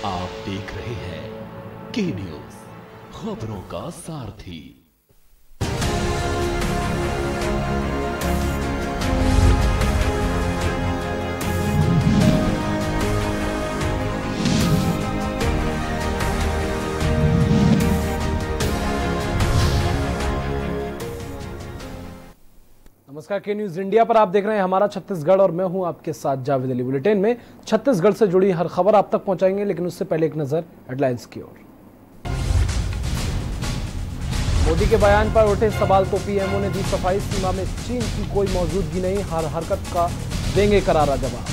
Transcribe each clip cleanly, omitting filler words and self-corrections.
आप देख रहे हैं के न्यूज, खबरों का सारथी। नमस्कार, के न्यूज इंडिया पर आप देख रहे हैं हमारा छत्तीसगढ़ और मैं हूं आपके साथ जावेद अली। बुलेटिन में छत्तीसगढ़ से जुड़ी हर खबर आप तक पहुंचाएंगे, लेकिन उससे पहले एक नजर हेडलाइंस की ओर। मोदी के बयान पर उठे सवाल तो पीएमओ ने दी सफाई। सीमा में चीन की कोई मौजूदगी नहीं, हर हरकत का देंगे करारा जवाब।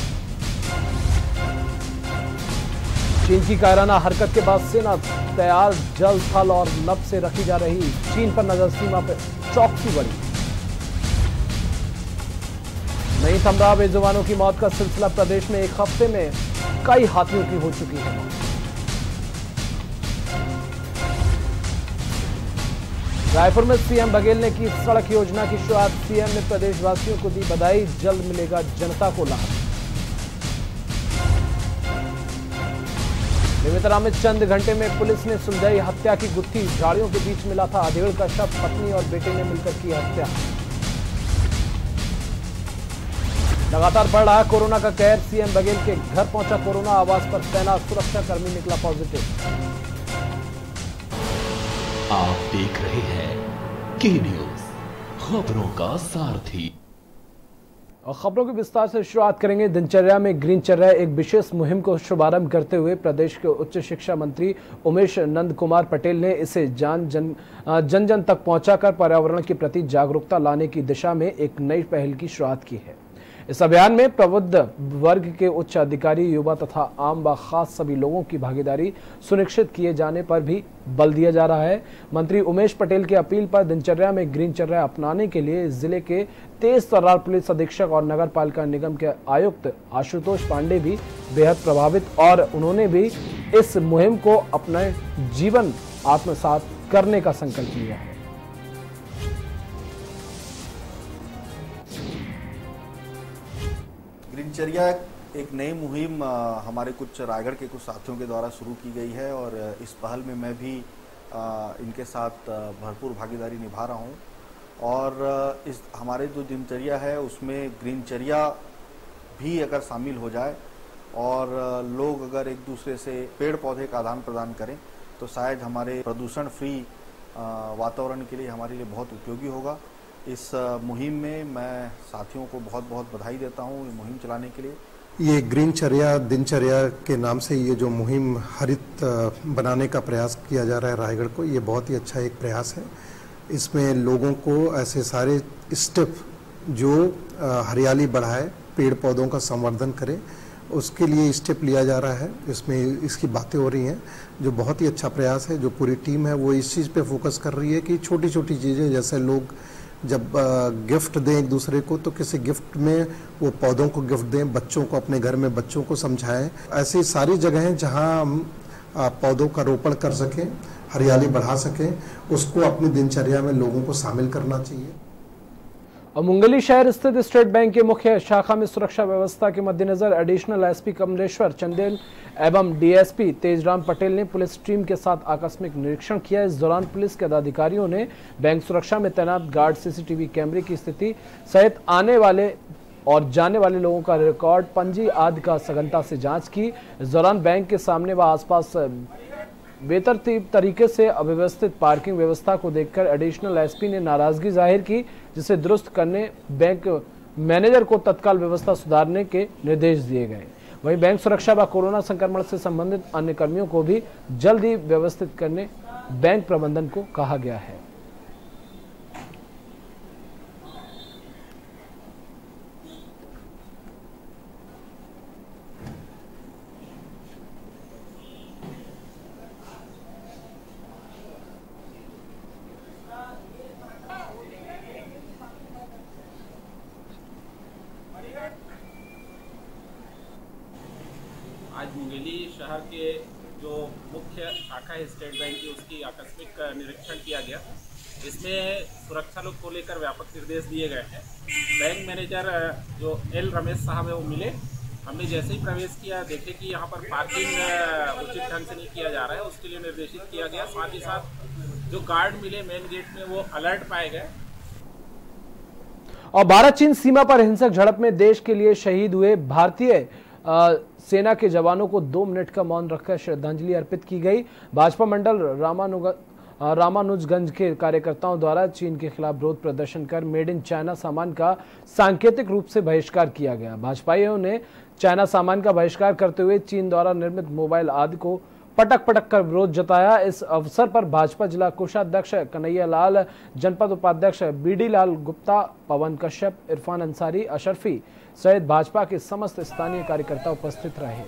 चीन की कायराना हरकत के बाद सेना तैयार, जल थल और नभ से रखी जा रही चीन पर नजर, सीमा पर चौकसी बढ़ी। नहीं थम रहा बेजुबानों की मौत का सिलसिला, प्रदेश में एक हफ्ते में कई हाथियों की हो चुकी है मौत। रायपुर में सीएम बघेल ने की सड़क योजना की शुरुआत। सीएम ने प्रदेशवासियों को दी बधाई, जल्द मिलेगा जनता को लाभ। बेमेतरा में चंद घंटे में पुलिस ने सुलझाई हत्या की गुत्थी। झाड़ियों के बीच मिला था अधेड़ का शव, पत्नी और बेटे ने मिलकर की हत्या। लगातार बढ़ रहा कोरोना का कहर, सीएम बघेल के घर पहुंचा कोरोना, आवास पर तैनात सुरक्षाकर्मी निकला पॉजिटिव। आप देख रहे हैं के न्यूज, खबरों का सारथी। और खबरों के विस्तार से शुरुआत करेंगे। दिनचर्या में ग्रीनचर्या एक विशेष मुहिम को शुभारंभ करते हुए प्रदेश के उच्च शिक्षा मंत्री उमेश नंद कुमार पटेल ने इसे जन जन तक पहुंचाकर पर्यावरण के प्रति जागरूकता लाने की दिशा में एक नई पहल की शुरुआत की है। इस अभियान में प्रबुद्ध वर्ग के उच्च अधिकारी, युवा तथा आम व खास सभी लोगों की भागीदारी सुनिश्चित किए जाने पर भी बल दिया जा रहा है। मंत्री उमेश पटेल की अपील पर दिनचर्या में ग्रीनचर्या अपनाने के लिए जिले के तेज तर्रार पुलिस अधीक्षक और नगर पालिका निगम के आयुक्त आशुतोष पांडे भी बेहद प्रभावित, और उन्होंने भी इस मुहिम को अपने जीवन आत्मसात करने का संकल्प लिया है। ग्रीनचर्या एक नई मुहिम हमारे कुछ रायगढ़ के कुछ साथियों के द्वारा शुरू की गई है, और इस पहल में मैं भी इनके साथ भरपूर भागीदारी निभा रहा हूं। और इस हमारे जो दिनचर्या है उसमें ग्रीनचर्या भी अगर शामिल हो जाए और लोग अगर एक दूसरे से पेड़ पौधे का आदान प्रदान करें तो शायद हमारे प्रदूषण फ्री वातावरण के लिए हमारे लिए बहुत उपयोगी होगा। इस मुहिम में मैं साथियों को बहुत बहुत बधाई देता हूं ये मुहिम चलाने के लिए। ये ग्रीनचर्या दिनचर्या के नाम से ये जो मुहिम हरित बनाने का प्रयास किया जा रहा है रायगढ़ को, ये बहुत ही अच्छा एक प्रयास है। इसमें लोगों को ऐसे सारे स्टेप जो हरियाली बढ़ाए, पेड़ पौधों का संवर्धन करे, उसके लिए स्टेप लिया जा रहा है। इसमें इसकी बातें हो रही हैं, जो बहुत ही अच्छा प्रयास है। जो पूरी टीम है वो इस चीज़ पे फोकस कर रही है कि छोटी छोटी चीज़ें, जैसे लोग जब गिफ्ट दें एक दूसरे को तो किसी गिफ्ट में वो पौधों को गिफ्ट दें, बच्चों को अपने घर में बच्चों को समझाएं। ऐसी सारी जगहें जहां हम पौधों का रोपण कर सकें, हरियाली बढ़ा सकें, उसको अपनी दिनचर्या में लोगों को शामिल करना चाहिए। और मुंगली शहर स्थित स्टेट बैंक के मुख्य शाखा में सुरक्षा व्यवस्था के मद्देनजर एडिशनल एसपी कमलेश्वर चंदेल एवं डीएसपी तेजराम पटेल ने पुलिस टीम के साथ आकस्मिक निरीक्षण किया। इस दौरान पुलिस के अधिकारियों ने बैंक सुरक्षा में तैनात गार्ड, सीसीटीवी कैमरे की स्थिति सहित आने वाले और जाने वाले लोगों का रिकॉर्ड, पंजी आदि का सघनता से जांच की। इस दौरान बैंक के सामने व आसपास बेतरतीब तरीके से अव्यवस्थित पार्किंग व्यवस्था को देखकर एडिशनल एसपी ने नाराजगी जाहिर की, जिसे दुरुस्त करने बैंक मैनेजर को तत्काल व्यवस्था सुधारने के निर्देश दिए गए। वहीं बैंक सुरक्षा व कोरोना संक्रमण से संबंधित अन्य कर्मियों को भी जल्द ही व्यवस्थित करने बैंक प्रबंधन को कहा गया है। आज मुंगेली शहर के जो मुख्य शाखा है स्टेट बैंक की, उसकी आकस्मिक निरीक्षण किया गया। इसमें सुरक्षा लोग को लेकर व्यापक निर्देश दिए गए हैं। बैंक मैनेजर जो एल रमेश साहब है वो मिले हमने जैसे ही प्रवेश किया देखे कि यहाँ पर पार्किंग उचित ढंग से नहीं किया जा रहा है, उसके लिए निर्देशित किया गया। साथ ही साथ जो गार्ड मिले मेन गेट में वो अलर्ट पाए गए। और भारत चीन सीमा पर हिंसक झड़प में देश के लिए शहीद हुए भारतीय सेना के जवानों को 2 मिनट का मौन रखकर श्रद्धांजलि अर्पित की गई। भाजपा मंडल रामानुजगंज के कार्यकर्ताओं द्वारा चीन के खिलाफ विरोध प्रदर्शन कर मेड इन चाइना सामान का सांकेतिक रूप से बहिष्कार किया गया। भाजपाइयों ने चाइना सामान का बहिष्कार करते हुए चीन द्वारा निर्मित मोबाइल आदि को पटक कर विरोध जताया। इस अवसर पर भाजपा जिला कोषाध्यक्ष कन्हैया लाल, जनपद उपाध्यक्ष बीडी लाल गुप्ता, पवन कश्यप, इरफान अंसारी, अशरफी सहित भाजपा के समस्त स्थानीय कार्यकर्ता उपस्थित रहे।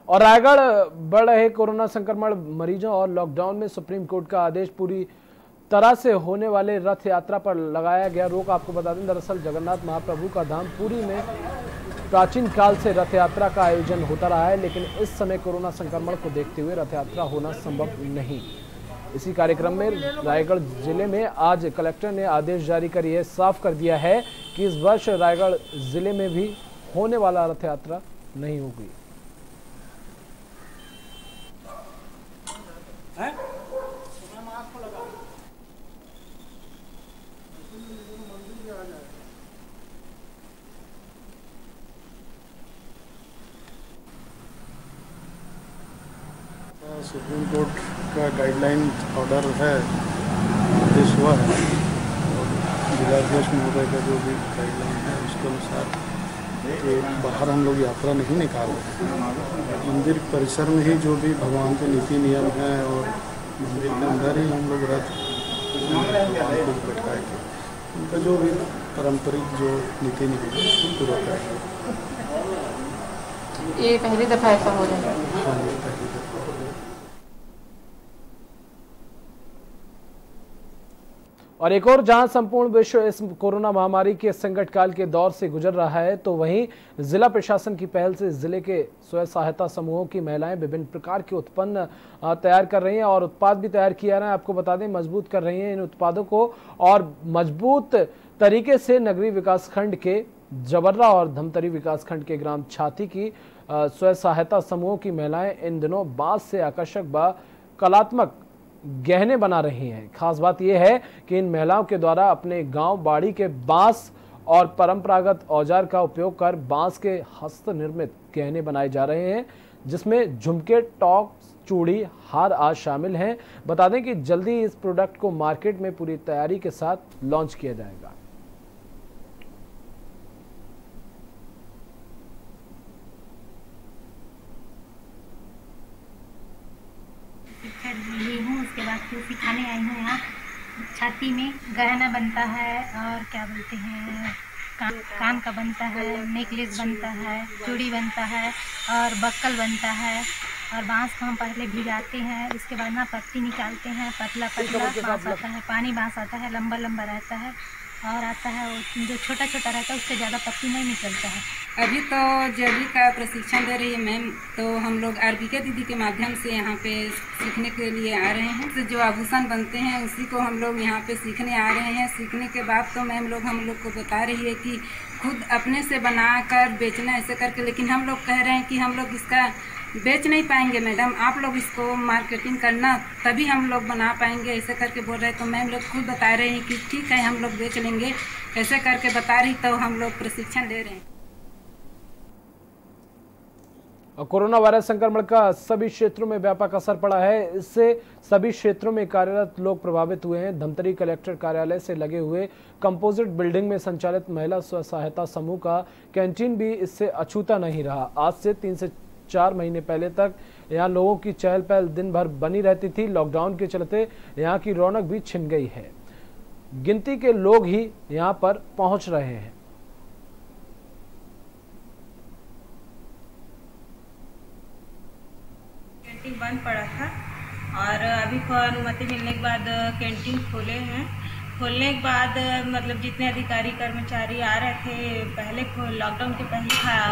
और रायगढ़ बढ़ रहे कोरोना संक्रमण मरीजों और लॉकडाउन में सुप्रीम कोर्ट का आदेश, पूरी तरह से होने वाले रथ यात्रा पर लगाया गया रोक। आपको बता दें, दरअसल जगन्नाथ महाप्रभु का धाम पुरी में प्राचीन काल से रथ यात्रा का आयोजन होता रहा है, लेकिन इस समय कोरोना संक्रमण को देखते हुए रथ यात्रा होना संभव नहीं। इसी कार्यक्रम में रायगढ़ जिले में आज कलेक्टर ने आदेश जारी कर यह साफ कर दिया है कि इस वर्ष रायगढ़ जिले में भी होने वाला रथ यात्रा नहीं होगी। सुप्रीम कोर्ट का गाइडलाइन ऑर्डर है, आदेश हुआ है, और जिलाध्यक्ष महोदय का जो भी गाइडलाइन है उसके अनुसार बाहर हम लोग यात्रा नहीं निकाल रहे। मंदिर परिसर में ही जो भी भगवान के नीति नियम हैं और मंदिर के अंदर ही हम लोग रथ बैठाएंगे, उनका जो भी पारंपरिक जो नीति नियम है उसको पूरा करेंगे। ये पहली दफा ऐसा हो रहा है? हाँ, ये पहली दफा। और एक और जहां संपूर्ण विश्व इस कोरोना महामारी के संकट काल के दौर से गुजर रहा है, तो वहीं जिला प्रशासन की पहल से जिले के स्वयं सहायता समूहों की महिलाएं विभिन्न प्रकार के उत्पन्न तैयार कर रही हैं और उत्पाद भी तैयार किया रहा है। आपको बता दें, मजबूत कर रही हैं इन उत्पादों को और मजबूत तरीके से नगरीय विकास खंड के जबर्रा और धमतरी विकास खंड के ग्राम छाती की स्वयं सहायता समूहों की महिलाएं इन दिनों बांस से आकर्षक व कलात्मक गहने बना रही हैं। खास बात यह है कि इन महिलाओं के द्वारा अपने गांव बाड़ी के बांस और परंपरागत औजार का उपयोग कर बांस के हस्त निर्मित गहने बनाए जा रहे हैं, जिसमें झुमके, टॉप, चूड़ी, हार आज शामिल हैं। बता दें कि जल्दी इस प्रोडक्ट को मार्केट में पूरी तैयारी के साथ लॉन्च किया जाएगा। ली हूँ, उसके बाद फिर सिखाने आई हूँ। यहाँ छाती में गहना बनता है और क्या बोलते हैं कान का बनता है, नेकलेस बनता है, चूड़ी बनता है और बक्कल बनता है। और बांस को हम पहले भिगाते हैं, उसके बाद ना पत्ती निकालते हैं, पतला पतला बांस आता है, पानी बांस आता है, लंबा लंबा रहता है और आता है वो जो छोटा छोटा रहता है उससे ज़्यादा पत्ती नहीं निकलता है। अभी तो जल्दी का प्रशिक्षण दे रही है मैम, तो हम लोग आरबीके दीदी के माध्यम से यहाँ पे सीखने के लिए आ रहे हैं। तो जो आभूषण बनते हैं उसी को हम लोग यहाँ पे सीखने आ रहे हैं। सीखने के बाद तो मैम हम लोग को बता रही है कि खुद अपने से बना कर बेचना ऐसे करके, लेकिन हम लोग कह रहे हैं कि हम लोग इसका बेच नहीं पाएंगे मैडम, आप लोग इसको मार्केटिंग करना तभी हम लोग बना पाएंगे ऐसे करके बोल रहे हैं। तो मैम लोग खुद बता रहे हैं कि ठीक है हम लोग बेच लेंगे ऐसे करके बता रही, तो हम लोग प्रशिक्षण दे रहे हैं। कोरोना वायरस संक्रमण का सभी क्षेत्रों में व्यापक असर पड़ा है। इससे सभी क्षेत्रों में कार्यरत लोग प्रभावित हुए हैं। धमतरी कलेक्टर कार्यालय से लगे हुए कंपोजिट बिल्डिंग में संचालित महिला स्व सहायता समूह का कैंटीन भी इससे अछूता नहीं रहा। आज से 3 से 4 महीने पहले तक यहाँ लोगों की चहल पहल दिन भर बनी रहती थी। लॉकडाउन के चलते यहाँ की रौनक भी छिन गई है। गिनती के लोग ही यहाँ पर पहुंच रहे हैं। बंद पड़ा था और अभी को अनुमति मिलने के बाद कैंटीन खोले हैं। खोलने के बाद मतलब जितने अधिकारी कर्मचारी आ रहे थे पहले लॉकडाउन के पहले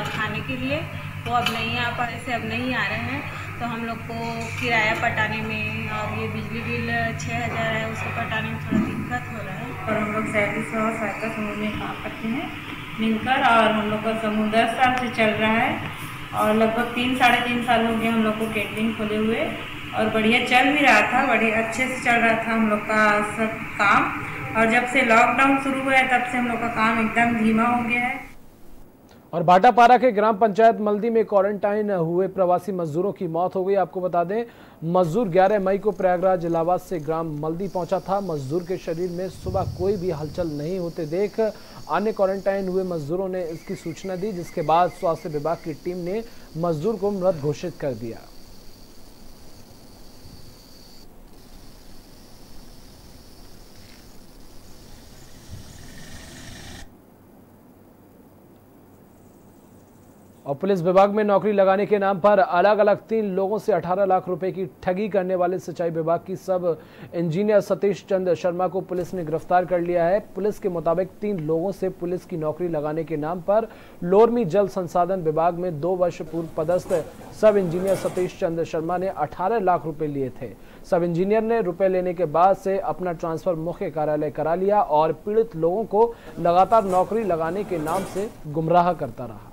खाने के लिए, वो अब नहीं आ पाए से अब नहीं आ रहे हैं। तो हम लोग को किराया पटाने में और ये बिजली बिल 6000 है उसको पटाने में थोड़ा दिक्कत हो रहा है। और हम लोग सहकारी सहायता समूह में काम करते हैं मिलकर, और हम लोग का समूह 10 साल से चल रहा है और लगभग 3-3.5 साल हो गए हम लोग को केटरिंग खोले हुए, और बढ़िया चल भी रहा था, बड़े अच्छे से चल रहा था हम लोग का सब काम। और जब से लॉकडाउन शुरू हुआ है तब से हम लोग का काम एकदम धीमा हो गया है। और भाटापारा के ग्राम पंचायत मल्दी में क्वारंटाइन हुए प्रवासी मजदूरों की मौत हो गई। आपको बता दें, मजदूर 11 मई को प्रयागराज इलाहाबाद से ग्राम मल्दी पहुंचा था। मजदूर के शरीर में सुबह कोई भी हलचल नहीं होते देख अन्य क्वारंटाइन हुए मजदूरों ने इसकी सूचना दी, जिसके बाद स्वास्थ्य विभाग की टीम ने मजदूर को मृत घोषित कर दिया। और पुलिस विभाग में नौकरी लगाने के नाम पर अलग अलग 3 लोगों से 18 लाख रुपए की ठगी करने वाले सिंचाई विभाग की सब इंजीनियर सतीश चंद्र शर्मा को पुलिस ने गिरफ्तार कर लिया है। पुलिस के मुताबिक 3 लोगों से पुलिस की नौकरी लगाने के नाम पर लोरमी जल संसाधन विभाग में 2 वर्ष पूर्व पदस्थ सब इंजीनियर सतीश चंद्र शर्मा ने 18 लाख रुपए लिए थे। सब इंजीनियर ने रुपए लेने के बाद से अपना ट्रांसफर मुख्य कार्यालय करा लिया और पीड़ित लोगों को लगातार नौकरी लगाने के नाम से गुमराह करता रहा।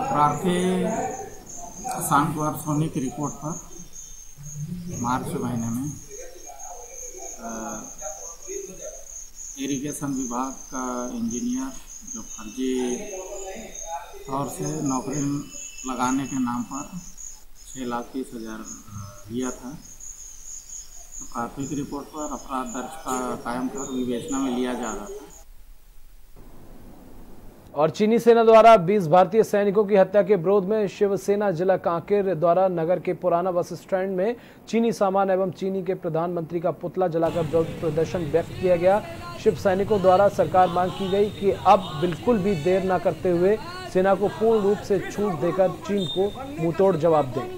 प्रार्थी किसान कुमार सोनी की रिपोर्ट पर मार्च महीने में इरिगेशन विभाग का इंजीनियर जो फर्जी तौर से नौकरी लगाने के नाम पर 6,30,000 लिया था। तो प्राथमिक रिपोर्ट पर अपराध दर्ज कायम कर विवेचना में लिया जा रहा था। और चीनी सेना द्वारा 20 भारतीय सैनिकों की हत्या के विरोध में शिवसेना जिला कांकेर द्वारा नगर के पुराना बस स्टैंड में चीनी सामान एवं चीनी के प्रधानमंत्री का पुतला जलाकर विरोध प्रदर्शन व्यक्त किया गया। शिव सैनिकों द्वारा सरकार मांग की गई कि अब बिल्कुल भी देर न करते हुए सेना को पूर्ण रूप से छूट देकर चीन को मुंहतोड़ जवाब दें।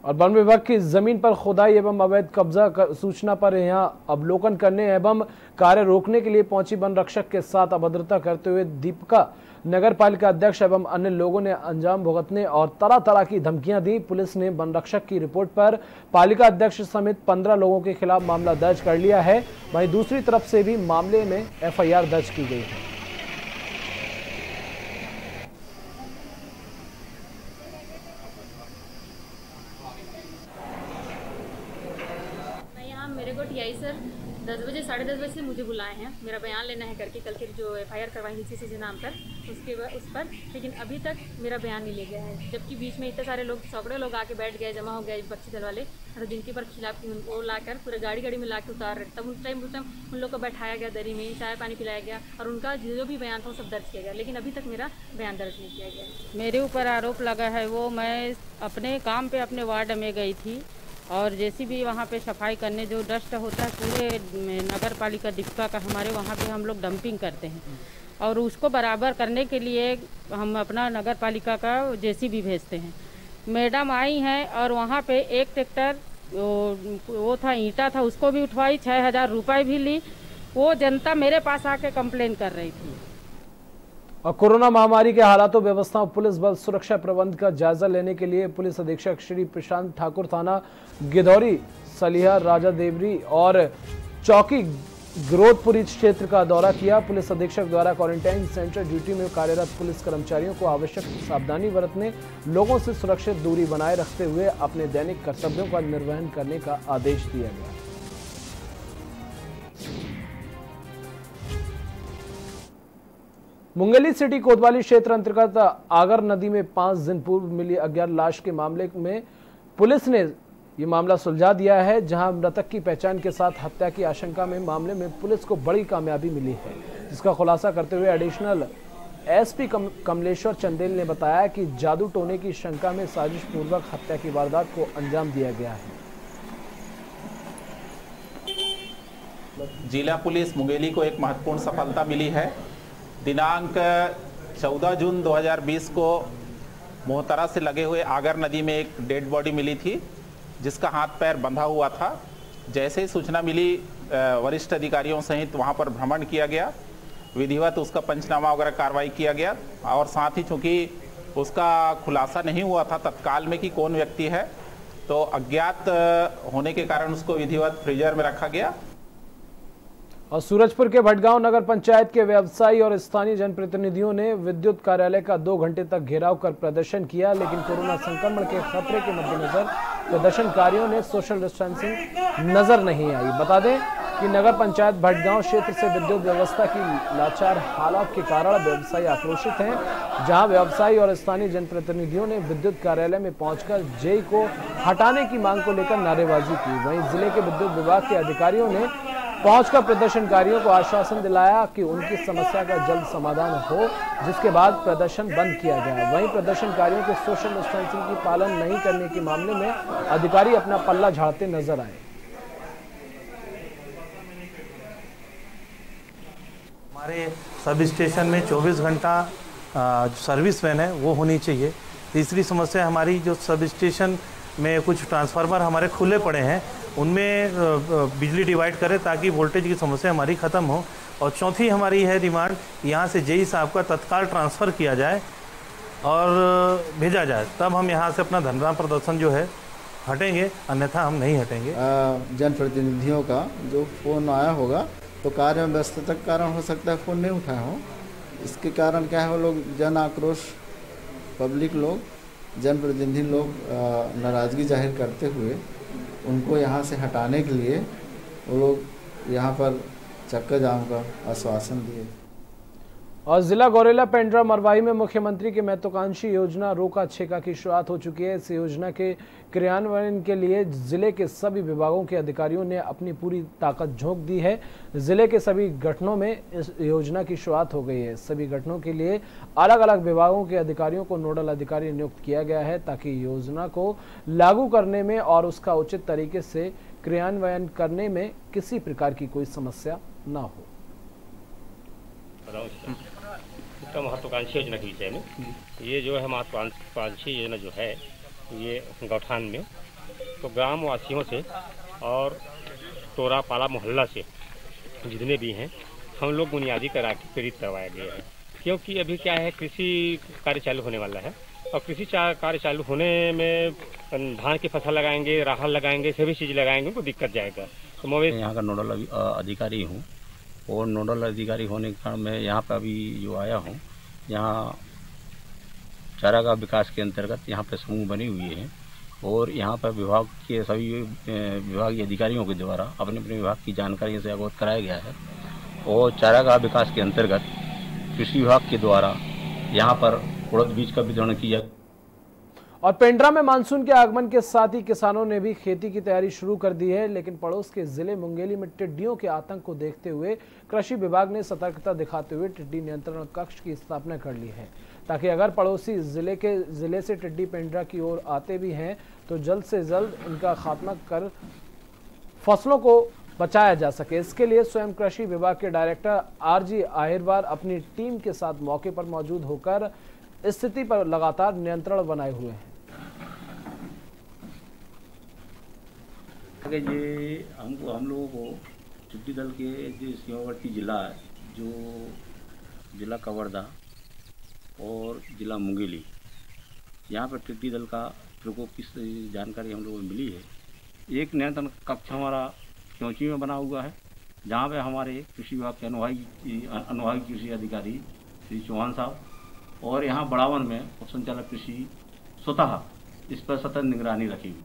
और वन विभाग की जमीन पर खुदाई एवं अवैध कब्जा सूचना पर यहां अवलोकन करने एवं कार्य रोकने के लिए पहुंची वन रक्षक के साथ अभद्रता करते हुए दीपिका नगर पालिका अध्यक्ष एवं अन्य लोगों ने अंजाम भुगतने और तरह तरह की धमकियां दी। पुलिस ने वन रक्षक की रिपोर्ट पर पालिका अध्यक्ष समेत 15 लोगों के खिलाफ मामला दर्ज कर लिया है। वहीं दूसरी तरफ से भी मामले में FIR दर्ज की गई है। सर 10 बजे 10:30 बजे से मुझे बुलाए हैं, मेरा बयान लेना है करके कल के जो FIR करवाई थी CC नाम पर उस पर, लेकिन अभी तक मेरा बयान नहीं ले गया है। जबकि बीच में इतने सारे लोग, सैकड़ों लोग आके बैठ गए, जमा हो गए बख्शी दल वाले, और जिनके पर खिलाफ उनको लाकर पूरे गाड़ी में ला के उतार रहे। तब उस टाइम उन लोग को बैठाया गया, दरी में चाय पानी पिलाया गया और उनका जो भी बयान था वो सब दर्ज किया गया, लेकिन अभी तक मेरा बयान दर्ज नहीं किया गया। मेरे ऊपर आरोप लगा है वो, मैं अपने काम पे अपने वार्ड में गई थी और जैसी भी वहाँ पे सफाई करने जो डस्ट होता है पूरे नगर पालिका दीपिका का, हमारे वहाँ पे हम लोग डंपिंग करते हैं और उसको बराबर करने के लिए हम अपना नगर पालिका का JCB भेजते हैं। मैडम आई हैं और वहाँ पे एक ट्रैक्टर वो था, ईंटा था, उसको भी उठवाई, 6,000 रुपये भी ली। वो जनता मेरे पास आके कंप्लेन कर रही थी। और कोरोना महामारी के हालातों, व्यवस्थाओं, पुलिस बल सुरक्षा प्रबंध का जायजा लेने के लिए पुलिस अधीक्षक श्री प्रशांत ठाकुर थाना गिधौरी, सलिया, राजा देवरी और चौकी ग्रोथपुरी क्षेत्र का दौरा किया। पुलिस अधीक्षक द्वारा क्वारंटाइन सेंटर ड्यूटी में कार्यरत पुलिस कर्मचारियों को आवश्यक सावधानी बरतने, लोगों से सुरक्षित दूरी बनाए रखते हुए अपने दैनिक कर्तव्यों का निर्वहन करने का आदेश दिया गया। मुंगेली सिटी कोतवाली क्षेत्र अंतर्गत आगर नदी में 5 दिन पूर्व मिली अज्ञात लाश के मामले में पुलिस ने ये मामला सुलझा दिया है, जहां मृतक की पहचान के साथ हत्या की आशंका में मामले में पुलिस को बड़ी कामयाबी मिली है, जिसका खुलासा करते हुए एडिशनल एसपी कमलेश्वर चंदेल ने बताया कि जादू टोने की शंका में साजिश पूर्वक हत्या की वारदात को अंजाम दिया गया है। जिला पुलिस मुंगेली को एक महत्वपूर्ण सफलता मिली है। दिनांक 14 जून 2020 को मोहतरा से लगे हुए आगर नदी में एक डेड बॉडी मिली थी, जिसका हाथ पैर बंधा हुआ था। जैसे ही सूचना मिली, वरिष्ठ अधिकारियों सहित वहां पर भ्रमण किया गया, विधिवत उसका पंचनामा वगैरह कार्रवाई किया गया और साथ ही चूंकि उसका खुलासा नहीं हुआ था तत्काल में कि कौन व्यक्ति है, तो अज्ञात होने के कारण उसको विधिवत फ्रीजर में रखा गया। और सूरजपुर के भटगांव नगर पंचायत के व्यवसायी और स्थानीय जनप्रतिनिधियों ने विद्युत कार्यालय का 2 घंटे तक घेराव कर प्रदर्शन किया, लेकिन कोरोना संक्रमण के खतरे के मद्देनजर प्रदर्शनकारियों ने सोशल डिस्टेंसिंग नजर नहीं आई। बता दें कि नगर पंचायत भटगांव क्षेत्र से विद्युत व्यवस्था की लाचार हालात के कारण व्यवसायी आक्रोशित हैं, जहां व्यवसायी और स्थानीय जनप्रतिनिधियों ने विद्युत कार्यालय में पहुंचकर जेई को हटाने की मांग को लेकर नारेबाजी की। वहीं जिले के विद्युत विभाग के अधिकारियों ने पहुंचकर प्रदर्शनकारियों को आश्वासन दिलाया कि उनकी समस्या का जल्द समाधान हो, जिसके बाद प्रदर्शन बंद किया गया। वहीं प्रदर्शनकारियों के सोशल डिस्टेंसिंग की पालन नहीं करने के मामले में अधिकारी अपना पल्ला झाड़ते नजर आए। हमारे सब स्टेशन में 24 घंटा सर्विस वैन है वो होनी चाहिए। तीसरी समस्या हमारी जो सब स्टेशन में कुछ ट्रांसफार्मर हमारे खुले पड़े हैं, उनमें बिजली डिवाइड करें ताकि वोल्टेज की समस्या हमारी ख़त्म हो। और चौथी हमारी है डिमांड, यहाँ से जेई साहब का तत्काल ट्रांसफ़र किया जाए और भेजा जाए, तब हम यहाँ से अपना धरना प्रदर्शन जो है हटेंगे, अन्यथा हम नहीं हटेंगे। जनप्रतिनिधियों का जो फ़ोन आया होगा तो कार्य में व्यस्तता के कारण हो सकता है फ़ोन नहीं उठाया हो। इसके कारण क्या है, वो लोग जन आक्रोश, पब्लिक लोग, जनप्रतिनिधि लोग नाराज़गी जाहिर करते हुए उनको यहाँ से हटाने के लिए वो लोग यहाँ पर चक्का जाम का आश्वासन दिए। और जिला गौरेला पेंड्रा मरवाही में मुख्यमंत्री की महत्वाकांक्षी योजना रोका छेका की शुरुआत हो चुकी है। इस योजना के क्रियान्वयन के लिए जिले के सभी विभागों के अधिकारियों ने अपनी पूरी ताकत झोंक दी है। जिले के सभी गठनों में इस योजना की शुरुआत हो गई है। सभी गठनों के लिए अलग अलग विभागों के अधिकारियों को नोडल अधिकारी नियुक्त किया गया है, ताकि योजना को लागू करने में और उसका उचित तरीके से क्रियान्वयन करने में किसी प्रकार की कोई समस्या न हो। महत्वाकांक्षी योजना के विषय में, ये जो है महत्वाकांक्षी योजना जो है, ये गौठान में तो ग्राम वासियों से और टोरा पाला मोहल्ला से जितने भी हैं हम लोग बुनियादी करा के प्रेरित करवाया गया है। क्योंकि अभी क्या है, कृषि कार्य चालू होने वाला है और कृषि कार्य चालू होने में धान की फसल लगाएंगे, राहल लगाएंगे, सभी चीज़ लगाएंगे, उनको दिक्कत जाएगा। तो मैं यहाँ का नोडल अधिकारी हूँ और नोडल अधिकारी होने के कारण मैं यहाँ पर अभी जो आया हूँ, यहाँ चारागाह विकास के अंतर्गत यहाँ पर समूह बनी हुई है और यहाँ पर विभाग के सभी विभागीय अधिकारियों के द्वारा अपने अपने विभाग की जानकारी से अवगत कराया गया है। और चारागाह विकास के अंतर्गत कृषि विभाग के द्वारा यहाँ पर उड़द बीज का वितरण किया। और पेंड्रा में मानसून के आगमन के साथ ही किसानों ने भी खेती की तैयारी शुरू कर दी है, लेकिन पड़ोस के जिले मुंगेली में टिड्डियों के आतंक को देखते हुए कृषि विभाग ने सतर्कता दिखाते हुए टिड्डी नियंत्रण कक्ष की स्थापना कर ली है, ताकि अगर पड़ोसी जिले से टिड्डी पेंड्रा की ओर आते भी हैं तो जल्द से जल्द इनका खात्मा कर फसलों को बचाया जा सके। इसके लिए स्वयं कृषि विभाग के डायरेक्टर आरजी आहिरवार अपनी टीम के साथ मौके पर मौजूद होकर स्थिति पर लगातार नियंत्रण बनाए हुए हैं। ये हम लोगों को टिड्डी दल के जो सीमावर्ती जिला है, जो जिला कवर्धा और जिला मुंगेली, यहाँ पर टिड्डी दल का प्रकोप की जानकारी हम लोगों को मिली है। एक नियंत्रण कक्ष हमारा चौंची में बना हुआ है, जहाँ पे हमारे कृषि विभाग के अनुभागी कृषि अधिकारी श्री चौहान साहब और यहाँ बड़ावन में उप संचालक कृषि स्वतः इस पर सतत निगरानी रखी हुई।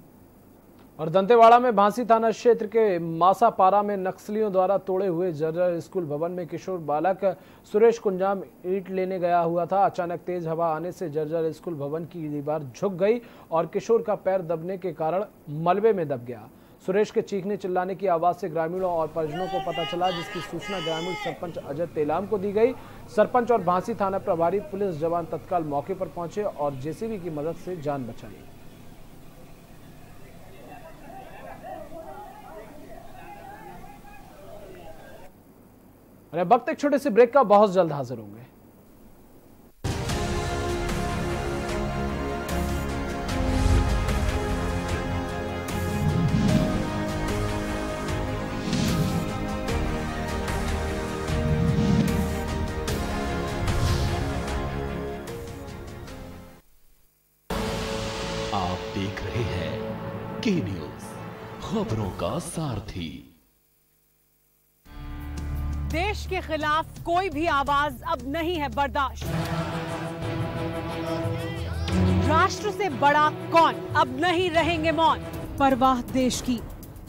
और दंतेवाड़ा में भांसी थाना क्षेत्र के मासापारा में नक्सलियों द्वारा तोड़े हुए जर्जर स्कूल भवन में किशोर बालक सुरेश कुंजाम ईंट लेने गया हुआ था। अचानक तेज हवा आने से जर्जर स्कूल भवन की दीवार झुक गई और किशोर का पैर दबने के कारण मलबे में दब गया। सुरेश के चीखने चिल्लाने की आवाज से ग्रामीणों और परिजनों को पता चला, जिसकी सूचना ग्रामीण सरपंच अजय तेलाम को दी गई। सरपंच और भांसी थाना प्रभारी पुलिस जवान तत्काल मौके पर पहुंचे और जेसीबी की मदद से जान बचाई। अब वक्त एक छोटे से ब्रेक का, बहुत जल्द हाजिर होंगे। आप देख रहे हैं के न्यूज, खबरों का सारथी। देश के खिलाफ कोई भी आवाज अब नहीं है बर्दाश्त। राष्ट्र से बड़ा कौन, अब नहीं रहेंगे मौन। परवाह देश की,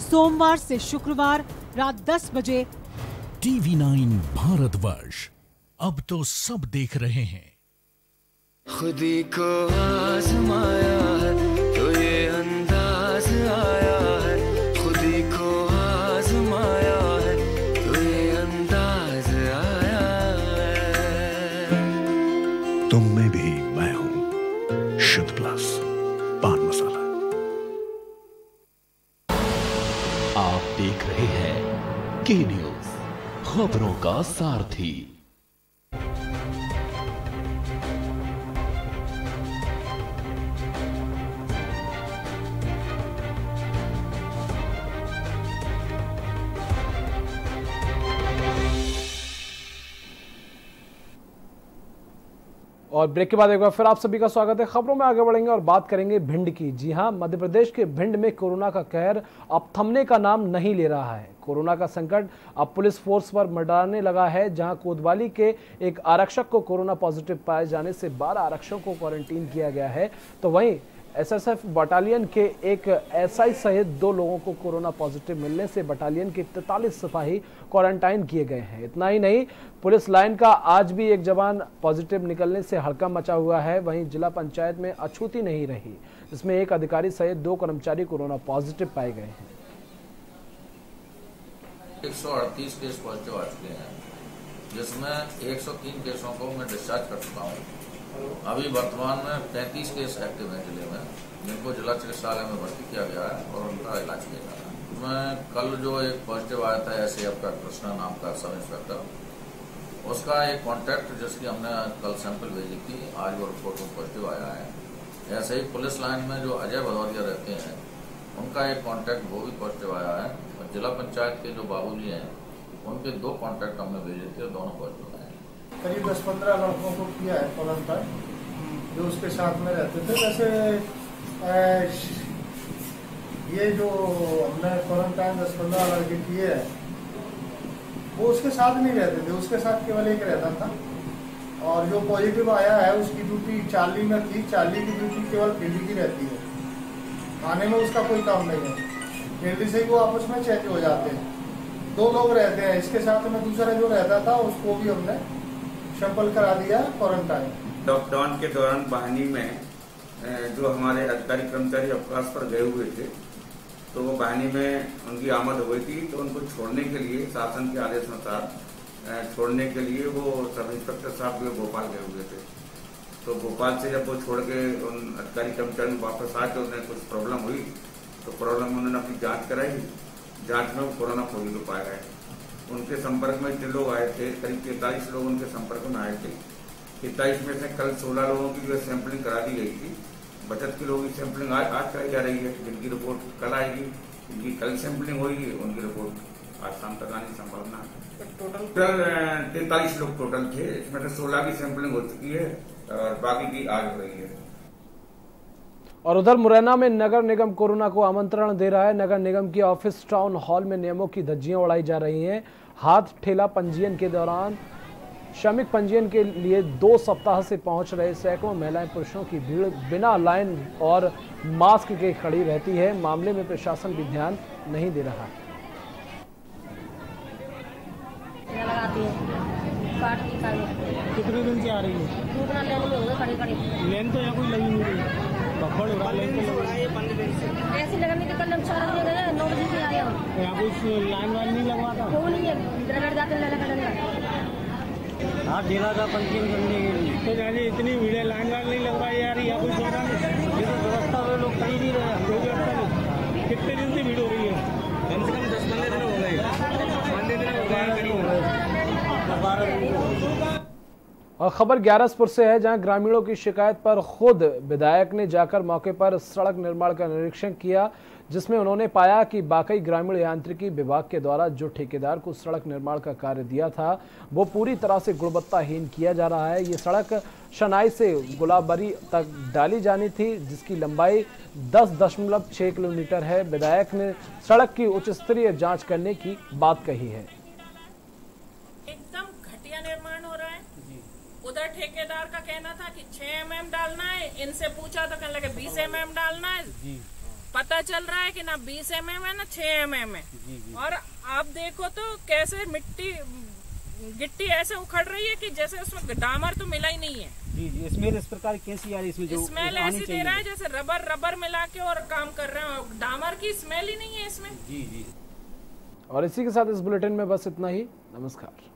सोमवार से शुक्रवार रात 10 बजे TV9 भारतवर्ष, अब तो सब देख रहे हैं। खुदी को आजमाया है तो ये अंदाज आया है, खुदी को आजमाया है तो ये अंदाज आया है। तुम में भी मैं हूं, शुद्ध प्लस पान मसाला। आप देख रहे हैं के न्यूज, खबरों का सारथी। और ब्रेक के बाद एक बार फिर आप सभी का स्वागत है। खबरों में आगे बढ़ेंगे और बात करेंगे भिंड की। जी हां, मध्य प्रदेश के भिंड में कोरोना का कहर अब थमने का नाम नहीं ले रहा है। कोरोना का संकट अब पुलिस फोर्स पर मंडराने लगा है। जहां कोतवाली के एक आरक्षक को कोरोना पॉजिटिव पाए जाने से 12 आरक्षकों को क्वारंटीन किया गया है, तो वहीं एसएसएफ बटालियन के एक एसआई सहित 2 लोगों को कोरोना पॉजिटिव मिलने से बटालियन के 43 सिपाही क्वारंटाइन किए गए हैं। इतना ही नहीं, पुलिस लाइन का आज भी एक जवान पॉजिटिव निकलने से हड़कंप मचा हुआ है। वहीं जिला पंचायत में अछूती नहीं रही, जिसमें एक अधिकारी सहित 2 कर्मचारी कोरोना पॉजिटिव पाए गए हैं। 138 केस पॉजिटिव आ चुके हैं, जिसमें 103 केसों को मैं डिस्चार्ज कर चुका हूँ। अभी वर्तमान में 33 केस एक्टिव हैं जिले में, जिनको जिला चिकित्सालय में भर्ती किया गया है और उनका इलाज किया जा रहा है। उसमें कल जो एक पॉजिटिव आया था एसएएफ का कृष्णा नाम का सब इंस्पेक्टर, उसका एक कॉन्टैक्ट जिसकी हमने कल सैंपल भेजी थी, आज वो रिपोर्ट में पॉजिटिव आया है। ऐसे ही पुलिस लाइन में जो अजय भदौरिया रहते हैं, उनका एक कॉन्टैक्ट वो भी पॉजिटिव आया है। और जिला पंचायत के जो बाबूजी हैं, उनके 2 कॉन्टैक्ट हमने भेजे थे, दोनों पॉजिटिव आए। करीब 10-15 लड़कों को किया है क्वारंटाइन, जो उसके साथ में रहते थे। वैसे ये जो हमने क्वारंटाइन 10-15 लड़के किए हैं, वो उसके साथ नहीं रहते थे, उसके साथ केवल एक रहता था। और जो पॉजिटिव आया है उसकी ड्यूटी चार्ली में थी। चार्ली की ड्यूटी केवल फील्ड की रहती है, थाने में उसका कोई काम नहीं है। फील्ड से ही वो आपस में चेंज हो जाते हैं। 2 लोग रहते हैं इसके साथ में। दूसरा जो रहता था उसको भी हमने सैंपल करा दिया क्वारंटाइन। लॉकडाउन के दौरान वाहिनी में जो हमारे अधिकारी कर्मचारी अवकाश पर गए हुए थे, तो वो वाहिनी में उनकी आमद हो गई थी, तो उनको छोड़ने के लिए शासन के आदेश अनुसार छोड़ने के लिए वो सब इंस्पेक्टर साहब जो भोपाल गए हुए थे। तो भोपाल से जब वो छोड़ के उन अधिकारी कर्मचारी वापस आके उन्हें कुछ प्रॉब्लम हुई, तो प्रॉब्लम में उन्होंने अपनी जाँच कराई। जाँच में वो कोरोना पॉजिटिव पाया गए। उनके संपर्क में जितने लोग आए थे, करीब 43 लोग उनके संपर्क में आए थे। 43 में से कल 16 लोगों की जो सैंपलिंग करा दी गई थी। बचत के लोगों की सैंपलिंग आज कराई जा रही है, जिनकी रिपोर्ट कल आएगी। जिनकी कल सैंपलिंग होगी, उनकी रिपोर्ट आज शाम तक आने की संभावना है। टोटल 43 लोग टोटल थे, इसमें से 16 की सैंपलिंग हो चुकी है और बाकी की आज हो रही है। और उधर मुरैना में नगर निगम कोरोना को आमंत्रण दे रहा है। नगर निगम की ऑफिस टाउन हॉल में नियमों की धज्जियां उड़ाई जा रही हैं। हाथ ठेला पंजीयन के दौरान श्रमिक पंजीयन के लिए 2 सप्ताह से पहुंच रहे सैकड़ों महिलाएं पुरुषों की भीड़ बिना लाइन और मास्क के खड़ी रहती है। मामले में प्रशासन भी ध्यान नहीं दे रहा है। कितने दिन से आ रही है? लेन तो यहाँ कोई लगी नहीं रही। पकड़ उड़ा लेन तो ऐसे लगाने के कल हम 4 बजे गए, 9 बजे से आए हम। यहाँ कोई लाइन वाइन नहीं लगवाता? वो नहीं है, इधर जाते हाँ, जिला का पंजीयन करने के लिए तो जाने इतनी भीड़ है, लाइन वाइन नहीं लगवाई जा रही है, कोई सुविधा नहीं। ये तो व्यवस्था में लोग खरीद ही रहे हैं, कोई व्यवस्था नहीं। कितने दिन से भीड़ हो रही है? कम से कम 10-15 दिन हो गए। 15 दिन हो गए। और खबर ग्यारसपुर से है, जहां ग्रामीणों की शिकायत पर खुद विधायक ने जाकर मौके पर सड़क निर्माण का निरीक्षण किया, जिसमें उन्होंने पाया कि बाकी ग्रामीण यांत्रिकी विभाग के द्वारा जो ठेकेदार को सड़क निर्माण का कार्य दिया था वो पूरी तरह से गुणवत्ताहीन किया जा रहा है। ये सड़क शनाई से गुलाबरी तक डाली जानी थी, जिसकी लंबाई 10.6 किलोमीटर है। विधायक ने सड़क की उच्च स्तरीय जाँच करने की बात कही है। निर्माण हो रहा है। उधर ठेकेदार का कहना था कि 6 mm डालना है, इनसे पूछा तो कहने लगे 20 mm डालना है। पता चल रहा है कि ना 20 mm है ना 6 mm है। और आप देखो तो कैसे गिट्टी ऐसे उखड़ रही है कि जैसे उसमें डामर तो मिला ही नहीं है। जी, स्मेल इस प्रकार कैसी आ रही है? इसमें जो स्मेल ऐसी दे रहा है जैसे रबर मिला के और काम कर रहे हैं, डामर की स्मेल ही नहीं है इसमें। और इसी के साथ इस बुलेटिन में बस इतना ही। नमस्कार।